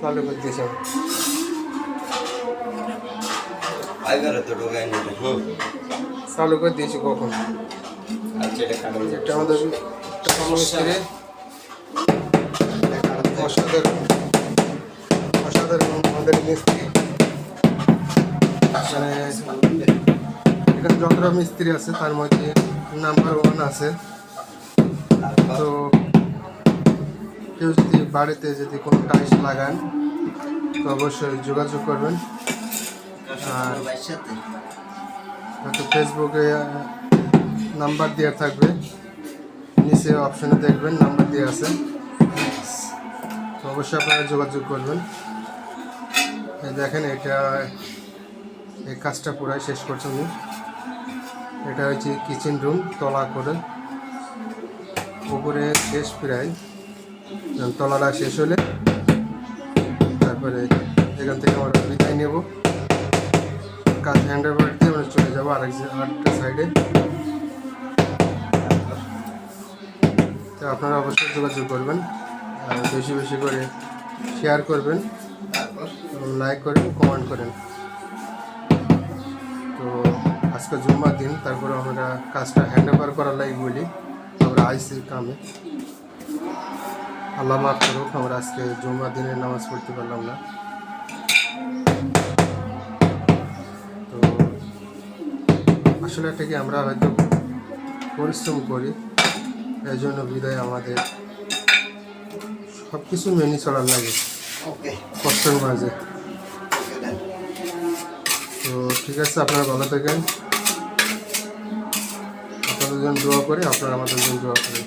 চালু করে দিয়েছি চালু করে দিয়েছি কখন। এটা আমাদের মিস্ত্রি অসাধারণ অসাধারণ আমাদের মিস্ত্রি। মানে এখানে যতটা মিস্ত্রি আছে তার মধ্যে নাম্বার 1 আছে। তো কেউ যদি বাড়িতে যদি কোনো টাইলস লাগান তো অবশ্যই যোগাযোগ করবেন। আর হয়তো ফেসবুকে নাম্বার দেওয়া থাকবে, নিচে অপশানে দেখবেন নাম্বার দেওয়া আছে, তো অবশ্যই আপনারা যোগাযোগ করবেন। এই দেখেন এটা এই কাজটা পুরাই শেষ করছি আমি। এটা হচ্ছে কিচেন রুম, তলা করে উপরে শেষ প্রায়, তলাটা শেষ হলে তারপরে এখান থেকে আমরা বিদায় নেব, কাজ হ্যান্ড ওভার দিয়ে আমরা চলে যাবো আরেকটা সাইডে। তো আপনারা অবশ্যই যোগাযোগ করবেন, আর বেশি বেশি করে শেয়ার করবেন, লাইক করবেন, কমেন্ট করেন। তো আজকে জুম্মার দিন, তারপরে আমরা কাজটা হ্যান্ড ওভার করার লাগে বলি আমরা আইসি কামে। আল্লাহ মাফ করুক, আমরা আজকে জুম্মার দিনের নামাজ পড়তে পারলাম না। তো আসলে একটা কি আমরা হয়তো পরিশ্রম করি, এই জন্য বিদায় আমাদের সব কিছু মেনে চলার লাগে কষ্টের মাঝে। তো ঠিক আছে, আপনারা ভালো থাকেন, আপনাদের জন্য দোয়া করে, আপনারা আমাদের জন্য দোয়া করেন।